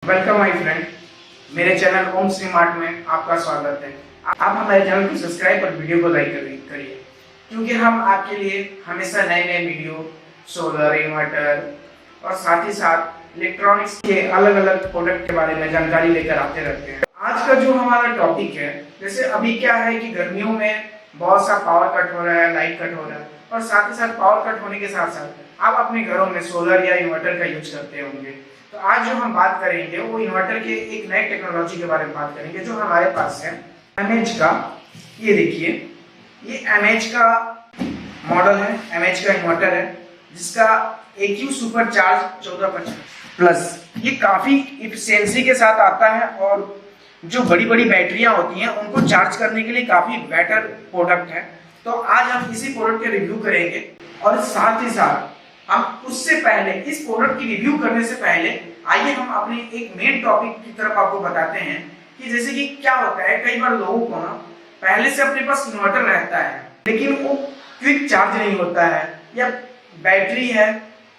Welcome my friend, मेरे channel ओम smart में आपका स्वागत है। आप हमारे चैनल को सब्सक्राइब और वीडियो को लाइक करिए क्योंकि हम आपके लिए हमेशा नए नए वीडियो, सोलर, इन्वर्टर और साथ ही साथ इलेक्ट्रॉनिक्स के अलग अलग प्रोडक्ट के बारे में जानकारी लेकर आते रहते हैं। आज का जो हमारा टॉपिक है, जैसे अभी क्या है कि गर्मियों में बहुत सा पावर कट हो रहा है, लाइट कट हो रहा है और साथ ही साथ पावर कट होने के साथ साथ आप अपने घरों में सोलर या इन्वर्टर का यूज करते होंगे। तो आज जो हम बात करेंगे वो इन्वर्टर के एक नए टेक्नोलॉजी के बारे में बात करेंगे जो हमारे पास है एमएच का। ये देखिए, ये एमएच का मॉडल है, एमएच का इन्वर्टर है जिसका AQ सुपर चार्ज 1450 प्लस। ये काफी इफिशियंसी के साथ आता है और जो बड़ी बड़ी बैटरियां होती हैं उनको चार्ज करने के लिए काफी बेटर प्रोडक्ट है। तो आज हम इसी प्रोडक्ट के रिव्यू करेंगे और साथ ही साथ हम उससे पहले इस प्रोडक्ट की रिव्यू करने से पहले आइए हम अपने एक मेन टॉपिक की तरफ आपको बताते हैं कि जैसे कि क्या होता है, कई बार लोगों को ना पहले से अपने पास इन्वर्टर रहता है लेकिन वो क्विक चार्ज नहीं होता है या बैटरी है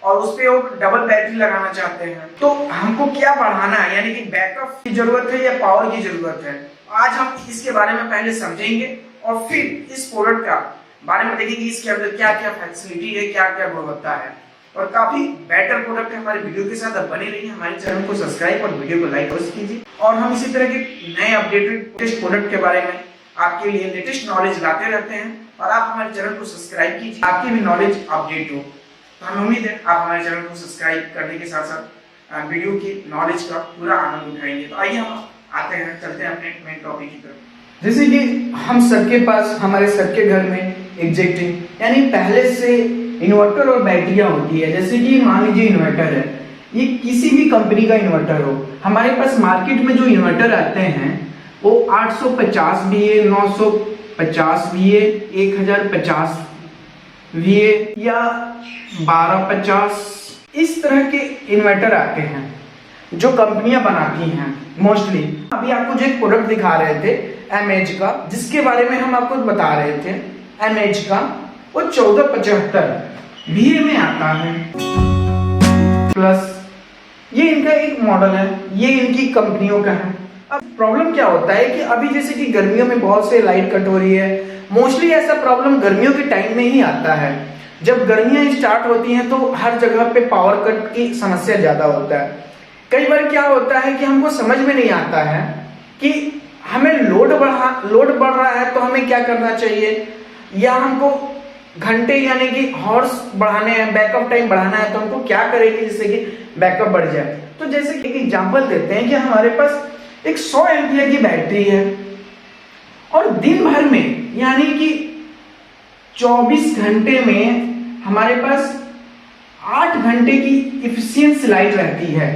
और उस पे वो डबल बैटरी लगाना चाहते हैं। तो हमको क्या बढ़ाना है, यानी कि बैकअप की जरूरत है या पावर की जरूरत है। आज हम इसके बारे में पहले समझेंगे और फिर इस प्रोडक्ट का बारे में देखेंगे इसके अंदर क्या क्या फैसिलिटी है, क्या क्या गुणवत्ता है और काफी बेटर प्रोडक्ट है। हमारे वीडियो के साथ अब बने रहिए, हमारे चैनल को सब्सक्राइब और वीडियो को लाइक अवश्य कीजिए और हम इसी तरह के नए अपडेटेड लेटेस्ट प्रोडक्ट के बारे में आपके लिए लेटेस्ट नॉलेज लाते रहते हैं और आप हमारे चैनल को सब्सक्राइब कीजिए, आपकी भी नॉलेज अपडेट हो। तो हमें उम्मीद है आप हमारे चैनल को सब्सक्राइब करने के साथ साथ वीडियो की नॉलेज का पूरा आनंद उठाएंगे। तो आइए हम आते हैं, चलते हैं अपने मेन टॉपिक की तरफ। जैसे कि हम सबके पास, हमारे सबके घर में एग्जिस्टिंग यानी पहले से इन्वर्टर और बैटरियां होती है। जैसे कि मान लीजिए इन्वर्टर है, ये किसी भी कंपनी का इन्वर्टर हो, हमारे पास मार्केट में जो इन्वर्टर आते हैं वो 850 VA, 950 VA, 1050 VA या 1250 इस तरह के इन्वर्टर आते हैं जो कंपनियां बनाती हैं मोस्टली। अभी आपको जो एक प्रोडक्ट दिखा रहे थे एमएच का, जिसके बारे में हम आपको बता रहे थे, एमएच का वो 1475 VA में आता है प्लस। ये इनका एक मॉडल है, ये इनकी कंपनियों का है। अब प्रॉब्लम क्या होता है कि अभी जैसे कि गर्मियों में बहुत से लाइट कट हो रही है, मोस्टली ऐसा प्रॉब्लम गर्मियों के टाइम में ही आता है। जब गर्मियां स्टार्ट होती हैं तो हर जगह पे पावर कट की समस्या ज्यादा होता है। कई बार क्या होता है कि हमको समझ में नहीं आता है कि हमें लोड बढ़ रहा है तो हमें क्या करना चाहिए, या हमको घंटे यानी कि हॉर्स बढ़ाने हैं, बैकअप टाइम बढ़ाना है तो हमको क्या करेंगे जिससे कि बैकअप बढ़ जाए। तो जैसे कि एक एग्जांपल देते हैं कि हमारे पास एक 100 एम्पियर की बैटरी है और दिन भर में यानी कि 24 घंटे में हमारे पास 8 घंटे की इफिशियंसी लाइट रहती है।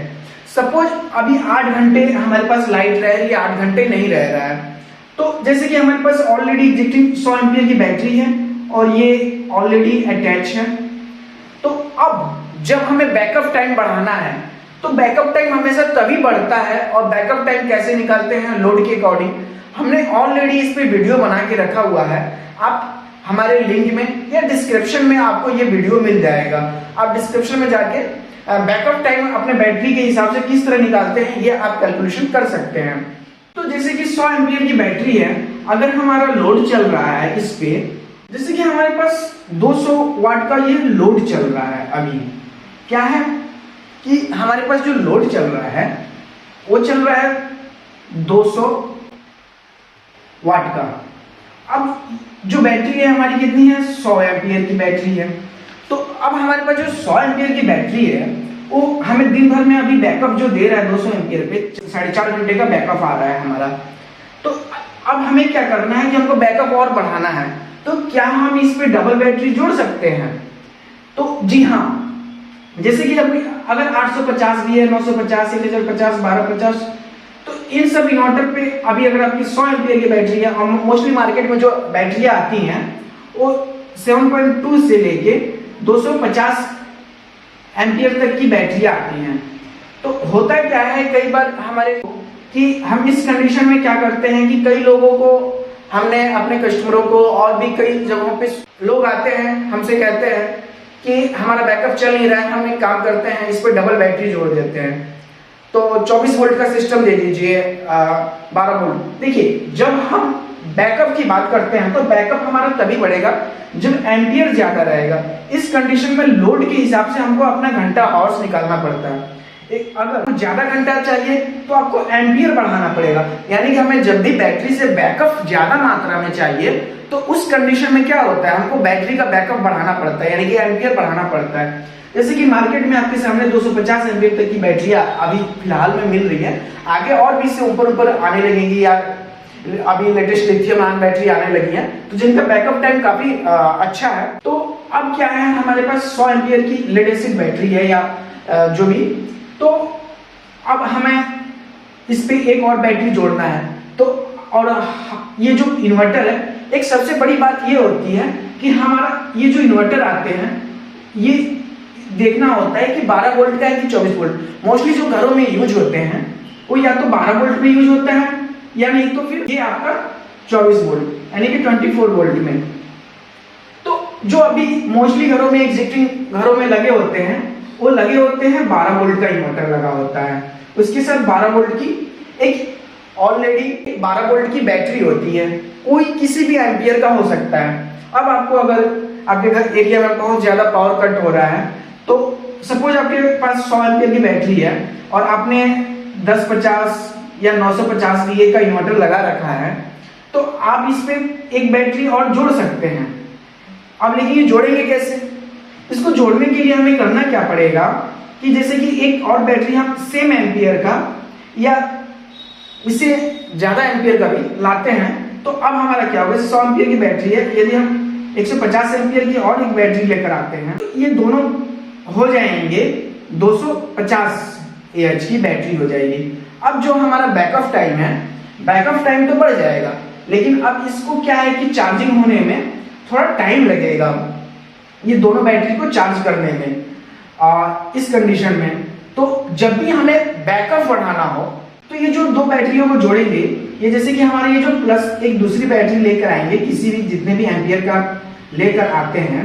सपोज अभी 8 घंटे हमारे पास लाइट रह रही है, 8 घंटे नहीं रह रहा है, तो जैसे कि हमारे पास ऑलरेडी एग्जिस्टिंग 100 एम्पियर की बैटरी है और ये ऑलरेडी अटैच है। तो अब जब हमें बैकअप टाइम बढ़ाना है तो बैकअप टाइम हमेशा तभी बढ़ता है और बैकअप टाइम कैसे निकालते हैं लोड के अकॉर्डिंग, हमने ऑलरेडी इस पे वीडियो बना के रखा हुआ है। आप हमारे लिंक में या डिस्क्रिप्शन में आपको ये वीडियो मिल जाएगा, आप डिस्क्रिप्शन में जाके बैकअप टाइम अपने बैटरी के हिसाब से किस तरह निकालते हैं ये आप कैलकुलेशन कर सकते हैं। तो जैसे कि 100 एम्पियर की बैटरी है, अगर हमारा लोड चल रहा है इस पे, जैसे कि हमारे पास 200 वाट का ये लोड चल रहा है। अभी क्या है कि हमारे पास जो लोड चल रहा है वो चल रहा है 200 वाट का। अब जो बैटरी है हमारी कितनी है, 100 एम्पियर की बैटरी है। तो अब हमारे पास जो 100 एम्पियर की बैटरी है वो हमें दिन भर में अभी बैकअप जो दे रहा है 200 एम्पियर पे 4.5 घंटे का बैकअप आ रहा है हमारा। तो अब हमें क्या करना है कि हमको बैकअप और बढ़ाना है, तो क्या हम इस पे डबल बैटरी जोड़ सकते हैं? तो जी हाँ, जैसे कि अगर 850 भी है, 950, 1050, 1250, तो इन सब इन्वर्टर पे अभी अगर आपकी 100 एम्पियर की बैटरी है और मोस्टली मार्केट में जो बैटरियां आती हैं वो 7.2 से लेके 250 एम्पियर तक की बैटरियां आती हैं। तो होता क्या है कई बार हमारे कि हम इस कंडीशन में क्या करते हैं कि कई लोगों को हमने अपने कस्टमरों को और भी कई जगहों पे लोग आते हैं हमसे कहते हैं कि हमारा बैकअप चल नहीं रहा है, हम एक काम करते हैं इस पे डबल बैटरी जोड़ देते हैं। तो 24 वोल्ट का सिस्टम दे दीजिए 12 वोल्ट। देखिए जब हम बैकअप की बात करते हैं तो बैकअप हमारा तभी बढ़ेगा जब एम्पियर ज्यादा रहेगा। इस कंडीशन में लोड के हिसाब से हमको अपना घंटा आवर्स निकालना पड़ता है। अगर ज्यादा घंटा चाहिए तो आपको एम्पियर बढ़ाना पड़ेगा, यानी कि हमें जब भी बैटरी से बैकअप ज्यादा मात्रा में चाहिए तो उस कंडीशन में क्या होता है, हमको बैटरी का बैकअप बढ़ाना पड़ता है, यानी कि एम्पियर बढ़ाना पड़ता है। जैसे कि मार्केट में आपके सामने 250 एम्पियर तक की बैटरी अभी फिलहाल में मिल रही है, आगे और भी इससे ऊपर ऊपर आने लगेंगी, या अभी लेटेस्ट लिथियम आयन बैटरी आने लगी है तो जिनका बैकअप टाइम काफी अच्छा है। तो अब क्या है, हमारे पास 100 एम्पियर की लेड एसिड बैटरी है या जो भी, तो अब हमें इस पे एक और बैटरी जोड़ना है। तो और ये जो इन्वर्टर है, एक सबसे बड़ी बात ये होती है कि हमारा ये जो इन्वर्टर आते हैं ये देखना होता है कि 12 वोल्ट का है कि 24 वोल्ट। मोस्टली जो घरों में यूज होते हैं वो या तो 12 वोल्ट में यूज होता है या नहीं तो फिर ये आपका 24 वोल्ट यानी कि 24 वोल्ट में। तो जो अभी मोस्टली घरों में एग्जिस्टिंग घरों में लगे होते हैं वो लगे होते हैं 12 वोल्ट का इन्वर्टर लगा होता है, उसके साथ 12 वोल्ट की एक ऑलरेडी 12 वोल्ट की बैटरी होती है, कोई किसी भी एम्पियर का हो सकता है। अब आपको अगर आपके घर एरिया में बहुत ज्यादा पावर कट हो रहा है तो सपोज आपके पास 100 एम्पियर की बैटरी है और आपने 1050 या 950 VA का इन्वर्टर लगा रखा है, तो आप इस पे एक बैटरी और जोड़ सकते हैं। अब लेकिन ये जोड़ेंगे कैसे, इसको जोड़ने के लिए हमें करना क्या पड़ेगा कि जैसे कि एक और बैटरी हम सेम एम्पियर का या इससे ज्यादा एम्पियर का भी लाते हैं, तो अब हमारा क्या होगा, 100 एम्पियर की बैटरी है, यदि हम 150 एम्पियर की और एक बैटरी लेकर आते हैं तो ये दोनों हो जाएंगे 250 AH की बैटरी हो जाएगी। अब जो हमारा बैकअप टाइम है, बैकअप टाइम तो बढ़ जाएगा, लेकिन अब इसको क्या है कि चार्जिंग होने में थोड़ा टाइम लगेगा, ये दोनों बैटरी को चार्ज करने में इस कंडीशन में। तो जब भी हमें बैकअप बढ़ाना हो तो ये जो दो बैटरियों को जोड़ेंगे, ये जैसे कि हमारे ये जो प्लस एक दूसरी बैटरी लेकर आएंगे, किसी भी जितने भी एम्पियर का लेकर आते हैं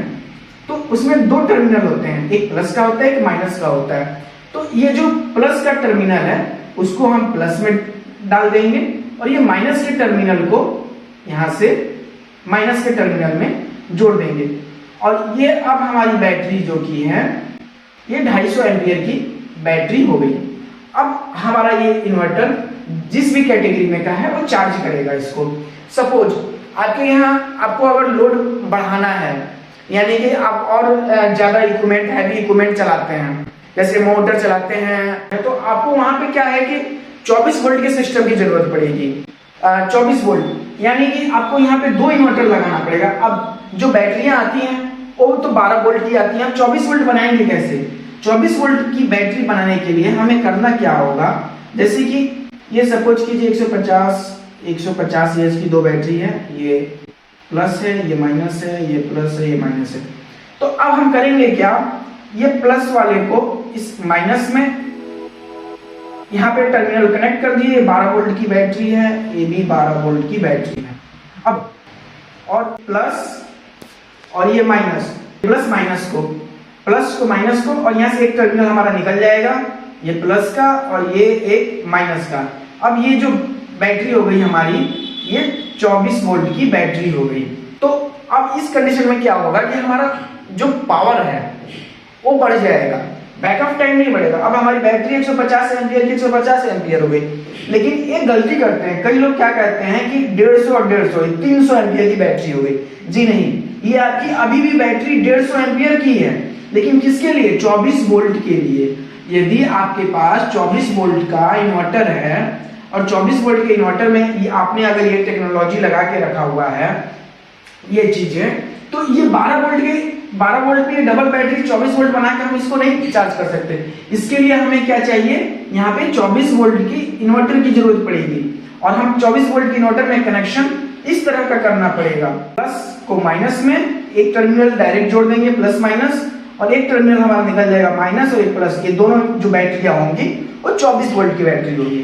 तो उसमें दो टर्मिनल होते हैं, एक प्लस का होता है एक माइनस का होता है। तो ये जो प्लस का टर्मिनल है उसको हम प्लस में डाल देंगे और ये माइनस के टर्मिनल को यहां से माइनस के टर्मिनल में जोड़ देंगे। और ये अब हमारी बैटरी जो की है ये 250 एम्पियर की बैटरी हो गई। अब हमारा ये इन्वर्टर जिस भी कैटेगरी में का है वो चार्ज करेगा इसको। सपोज आपके यहाँ आपको अगर लोड बढ़ाना है, यानी कि आप और ज्यादा इक्विपमेंट हैवी इक्विपमेंट चलाते हैं, जैसे मोटर चलाते हैं, तो आपको वहां पे क्या है कि 24 वोल्ट के सिस्टम की जरूरत पड़ेगी। 24 वोल्ट यानी कि आपको यहाँ पे दो इन्वर्टर लगाना पड़ेगा। अब जो बैटरियां आती हैं वो तो 12 वोल्ट की आती हैं, 24 वोल्ट बनाएंगे कैसे? 24 वोल्ट की बैटरी बनाने के लिए हमें करना क्या होगा, जैसे कि ये सपोज कीजिए 150 एच की दो बैटरी है, ये प्लस है ये माइनस है, ये प्लस है ये माइनस है। तो अब हम करेंगे क्या, ये प्लस वाले को इस माइनस में यहाँ पे टर्मिनल कनेक्ट कर दिए, 12 वोल्ट की बैटरी है, ये भी 12 वोल्ट की बैटरी है। अब और प्लस और ये माइनस, प्लस माइनस को और यहाँ से एक टर्मिनल हमारा निकल जाएगा, ये प्लस का और ये एक माइनस का। अब ये जो बैटरी हो गई हमारी, ये 24 वोल्ट की बैटरी हो गई। तो अब इस कंडीशन में क्या होगा कि हमारा जो पावर है वो बढ़ जाएगा, बैकअप टाइम नहीं बढ़ेगा। अब हमारी बैटरी 150 एम्पियर की 150 एम्पियर हो गई, लेकिन एक गलती करते हैं कई लोग, क्या कहते हैं कि 150 और 150 300 एम्पियर की बैटरी हो गई। जी नहीं, ये आपकी अभी भी बैटरी 150 एम्पियर की है, लेकिन किसके लिए? 24 वोल्ट के लिए। यदि आपके पास 24 वोल्ट का इन्वर्टर है और 24 वोल्ट के इन्वर्टर में आपने अगर ये टेक्नोलॉजी लगा के रखा हुआ है, ये चीजें, तो ये 12 वोल्ट पे डबल बैटरी 24 वोल्ट बना के हम इसको नहीं चार्ज कर सकते। इसके लिए हमें क्या चाहिए, यहाँ पे 24 वोल्ट की इन्वर्टर की जरूरत पड़ेगी और हम 24 वोल्ट की इन्वर्टर में कनेक्शन इस तरह का करना पड़ेगा। प्लस को माइनस में एक टर्मिनल डायरेक्ट जोड़ देंगे, प्लस माइनस, और एक टर्मिनल हमारा निकल जाएगा माइनस और एक प्लस, ये दोनों जो बैटरियां होंगी वो 24 वोल्ट की बैटरी होगी।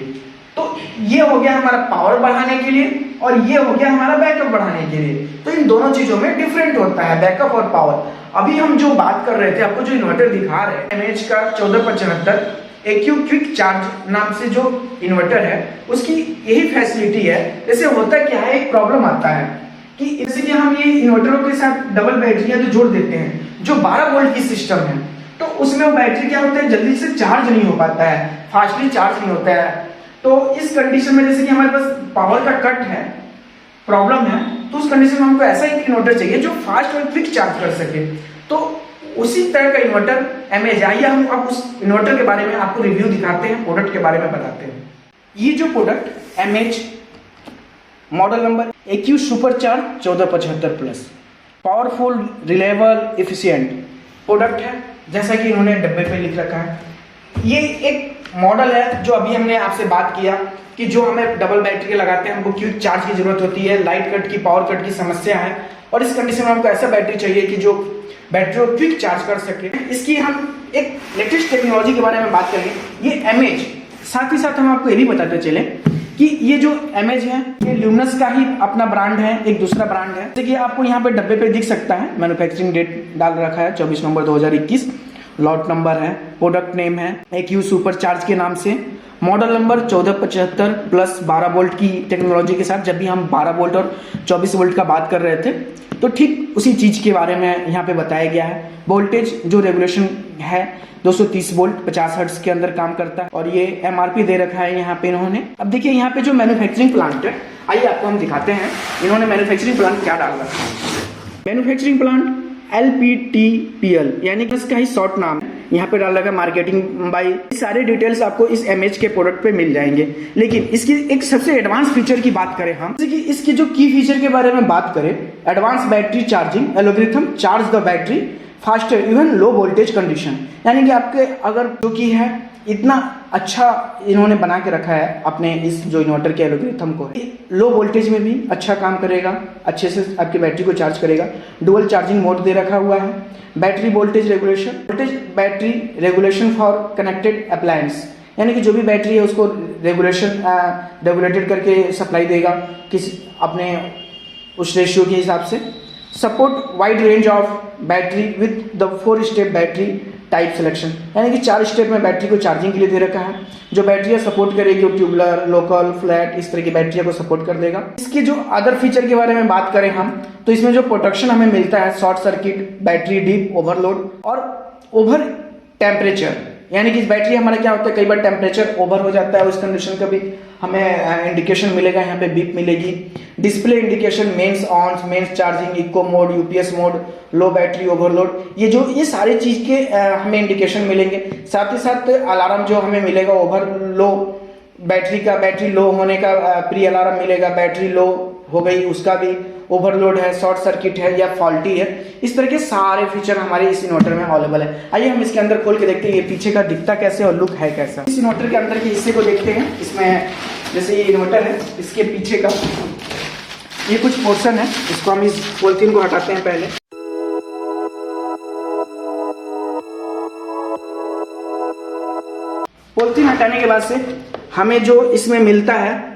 तो ये हो गया हमारा पावर बढ़ाने के लिए और ये हो गया हमारा बैकअप बढ़ाने के लिए। तो इन दोनों चीजों में डिफरेंट होता है बैकअप और पावर। अभी हम जो बात कर रहे थे, आपको जो इन्वर्टर दिखा रहे हैं MH का 1475, एक्यू क्विक चार्ज नाम से जो इन्वर्टर है उसकी यही फैसिलिटी है। जैसे होता क्या है, एक प्रॉब्लम आता है कि जैसे कि हम ये इन्वर्टरों के साथ डबल बैटरियां जो जोड़ देते हैं जो 12 वोल्ट की सिस्टम है, तो उसमें वो बैटरी क्या होता है, जल्दी से चार्ज नहीं हो पाता है, फास्टली चार्ज नहीं होता है। तो इस कंडीशन में जैसे कि हमारे पास पावर का कट है, प्रॉब्लम है, तो उस कंडीशन में हमको ऐसा एक इन्वर्टर चाहिए जो फास्ट और क्विक चार्ज कर सके। तो उसी तरह का इन्वर्टर एमएच, आइए हम अब उस इन्वर्टर के बारे में आपको रिव्यू दिखाते हैं, प्रोडक्ट के बारे में बताते हैं। ये जो product MH model number AQ supercharge 1475 plus powerful reliable efficient product है, जैसा कि इन्होंने डब्बे पे लिख रखा है। ये एक मॉडल है जो अभी हमने आपसे बात किया कि जो हमें डबल बैटरी के लगाते हैं हमको क्विक चार्ज की जरूरत होती है, लाइट कट की, पावर कट की समस्या है, और इस कंडीशन में हमको ऐसा बैटरी चाहिए कि जो बैटरी को क्विक चार्ज कर सके। इसकी हम एक लेटेस्ट टेक्नोलॉजी के बारे में बात करेंगे, ये एमएच। साथ ही साथ हम आपको ये भी बताते चले कि ये जो एमएच है ये ल्यूमिनस का ही अपना ब्रांड है, एक दूसरा ब्रांड है। जैसे कि आपको यहाँ पे डब्बे पे दिख सकता है, मैन्युफैक्चरिंग डेट डाल रखा है 24 नवंबर 2021, लॉट नंबर है, प्रोडक्ट नेम है एक्यू सुपरचार्ज के नाम से, मॉडल नंबर 1475 प्लस 12 वोल्ट की टेक्नोलॉजी के साथ। जब भी हम 12 वोल्ट और 24 वोल्ट का बात कर रहे थे तो ठीक उसी चीज के बारे में यहाँ पे बताया गया है। वोल्टेज जो रेगुलेशन है 230 वोल्ट 50 हर्ट्ज के अंदर काम करता है, और ये एमआरपी दे रखा है यहाँ पे इन्होंने। अब देखिए यहाँ पे जो मैन्युफैक्चरिंग प्लांट है, आइए आपको हम दिखाते हैं इन्होंने मैन्युफैक्चरिंग प्लांट क्या डाल रखा है। मैन्युफैक्चरिंग प्लांट LPTPL यानी कि इसका ही शॉर्ट नाम है, यहाँ पे डाल रखा है मार्केटिंग बाय। सारे डिटेल्स आपको इस एमएच के प्रोडक्ट पे मिल जाएंगे। लेकिन इसकी एक सबसे एडवांस फीचर की बात करें हम, जैसे कि इसके जो की फीचर के बारे में बात करें, advance battery charging algorithm charge the battery faster even low voltage condition, यानी कि आपके अगर जो की है इतना अच्छा इन्होंने बना के रखा है अपने इस जो इन्वर्टर के एल्गोरिथम को, लो वोल्टेज में भी अच्छा काम करेगा, अच्छे से आपकी बैटरी को चार्ज करेगा। डुअल चार्जिंग मोड दे रखा हुआ है, battery voltage battery regulation for connected appliance, यानी कि जो भी बैटरी है उसको रेगुलेटेड करके सप्लाई देगा किसी अपने उस रेशियो के हिसाब से। Support wide range of battery with the 4 step battery type selection, यानी कि 4 स्टेप में बैटरी को चार्जिंग के लिए दे रखा है। जो बैटरियाँ सपोर्ट करेगी वो ट्यूबुलर, लोकल, फ्लैट, इस तरह की बैटरियों को सपोर्ट कर देगा। इसके जो अदर फीचर के बारे में बात करें हम, तो इसमें जो प्रोटेक्शन हमें मिलता है, short circuit, battery deep, overload और ओवर टेम्परेचर, यानी कि इस बैटरी हमारा क्या होता है, कई बार टेम्परेचर ओवर हो जाता है, उस कंडीशन का भी हमें इंडिकेशन मिलेगा, यहाँ पे बीप मिलेगी। Display indication, mains on, mains charging, eco mode, UPS mode, low battery, overload, ये सारे चीज के हमें इंडिकेशन मिलेंगे। साथ ही साथ अलार्म जो हमें मिलेगा, ओवरलो बैटरी लो होने का प्री अलार्म मिलेगा, बैटरी लो हो गई उसका भी, ओवरलोड है, शॉर्ट सर्किट है या फॉल्टी है, इस तरह के सारे फीचर हमारे इस इन्वर्टर में अवेलेबल है। आइए हम इसके अंदर खोल के देखते हैं ये पीछे का दिखता कैसे और लुक है कैसा। इस इन्वर्टर के अंदर के हिस्से को देखते हैं। इसमें जैसे ये इन्वर्टर है, इसके पीछे का ये कुछ पोर्शन है, इसको हम इस पॉलिथीन को हटाते हैं पहले। पॉलिथीन हटाने के बाद से हमें जो इसमें मिलता है,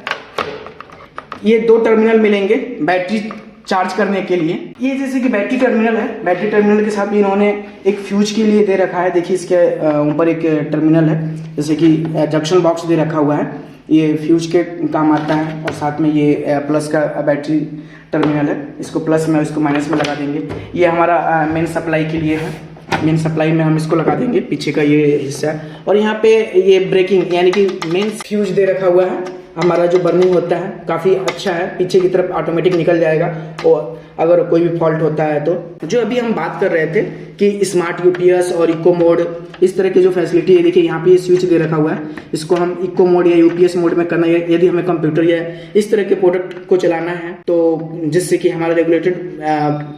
ये 2 टर्मिनल मिलेंगे बैटरी चार्ज करने के लिए। ये जैसे कि बैटरी टर्मिनल है, बैटरी टर्मिनल के साथ भी इन्होंने एक फ्यूज के लिए दे रखा है। देखिए इसके ऊपर एक टर्मिनल है, जैसे कि जंक्शन बॉक्स दे रखा हुआ है, ये फ्यूज के काम आता है। और साथ में ये प्लस का बैटरी टर्मिनल है, इसको प्लस में इसको माइनस में लगा देंगे। ये हमारा मेन सप्लाई के लिए है, मेन सप्लाई में हम इसको लगा देंगे, पीछे का ये हिस्सा। और यहाँ पे ये ब्रेकिंग यानी कि मेन फ्यूज दे रखा हुआ है। हमारा जो बर्निंग होता है काफ़ी अच्छा है, पीछे की तरफ ऑटोमेटिक निकल जाएगा और अगर कोई भी फॉल्ट होता है तो। जो अभी हम बात कर रहे थे कि स्मार्ट यूपीएस और इको मोड, इस तरह की जो फैसिलिटी है, देखिए यहाँ पे ये स्विच दे रखा हुआ है, इसको हम इको मोड या यूपीएस मोड में करना है यदि हमें कंप्यूटर या इस तरह के प्रोडक्ट को चलाना है, तो जिससे कि हमारा रेगुलेटेड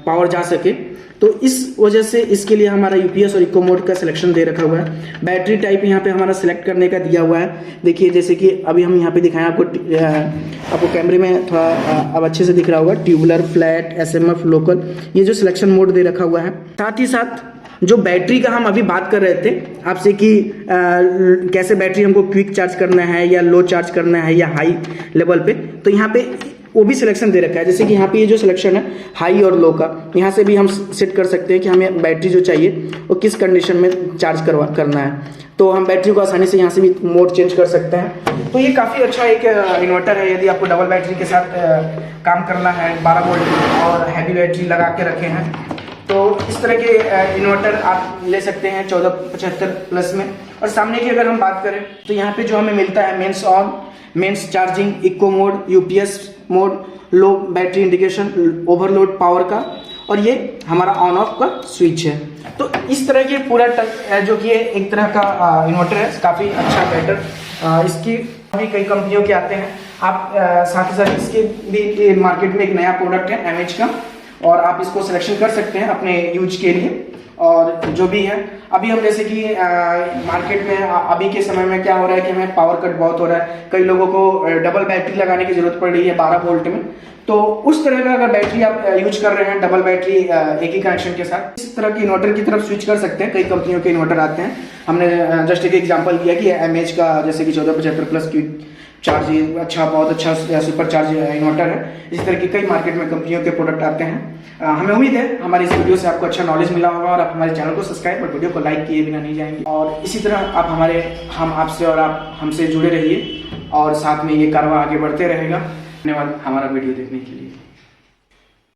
पावर जा सके, तो इस वजह से इसके लिए हमारा यूपीएस और इको मोड का सिलेक्शन दे रखा हुआ है। बैटरी टाइप यहाँ पे हमारा सिलेक्ट करने का दिया हुआ है। देखिए जैसे कि अभी हम यहाँ पे दिखाएं आपको कैमरे में थोड़ा अब अच्छे से दिख रहा होगा, ट्यूबुलर, फ्लैट, एसएमएफ, लोकल, ये जो सिलेक्शन मोड दे रखा हुआ है। साथ ही साथ जो बैटरी का हम अभी बात कर रहे थे आपसे कि कैसे बैटरी हमको क्विक चार्ज करना है या लो चार्ज करना है या हाई लेवल पे, तो यहाँ पे वो भी सिलेक्शन दे रखा है। जैसे कि यहाँ पे ये जो सिलेक्शन है हाई और लो का, यहाँ से भी हम सेट कर सकते हैं कि हमें बैटरी जो चाहिए वो किस कंडीशन में चार्ज करना है। तो हम बैटरी को आसानी से यहाँ से भी मोड चेंज कर सकते हैं। तो ये काफ़ी अच्छा एक इन्वर्टर है। यदि आपको डबल बैटरी के साथ काम करना है, 12 वोल्ट और हैवी बैटरी लगा के रखे हैं, तो इस तरह के इन्वर्टर आप ले सकते हैं 1475 प्लस में। और सामने की अगर हम बात करें तो यहाँ पे जो हमें मिलता है mains on, mains charging, eco mode, UPS mode, low battery indication, overload power का, और ये हमारा ऑन ऑफ का स्विच है। तो इस तरह की पूरा जो कि एक तरह का इन्वर्टर है, काफ़ी अच्छा बेटर। इसकी अभी कई कंपनियों के आते हैं। आप साथ ही साथ इसके भी मार्केट में एक नया प्रोडक्ट है एमएच का, और आप इसको सिलेक्शन कर सकते हैं अपने यूज के लिए। और जो भी है अभी हम जैसे कि मार्केट में अभी के समय में क्या हो रहा है कि हमें पावर कट बहुत हो रहा है, कई लोगों को डबल बैटरी लगाने की जरूरत पड़ रही है 12 वोल्ट में। तो उस तरह का अगर बैटरी आप यूज कर रहे हैं डबल बैटरी एक ही कनेक्शन के साथ, इस तरह की इन्वर्टर की तरफ स्विच कर सकते हैं। कई कंपनियों के इन्वर्टर आते हैं। हमने जस्ट एक एग्जांपल दिया कि एमएच का जैसे कि 1475 प्लस की चार्ज अच्छा, बहुत अच्छा सुपर चार्ज इन्वर्टर है। इस तरह की कई मार्केट में कंपनियों के प्रोडक्ट आते हैं। हमें उम्मीद है हमारी इस वीडियो से आपको अच्छा नॉलेज मिला होगा और आप हमारे चैनल को सब्सक्राइब और वीडियो को लाइक किए बिना नहीं जाएंगे। और इसी तरह हम आपसे और आप हमसे जुड़े रहिए, और साथ में ये कारवा आगे बढ़ते रहेगा। धन्यवाद हमारा वीडियो देखने के लिए।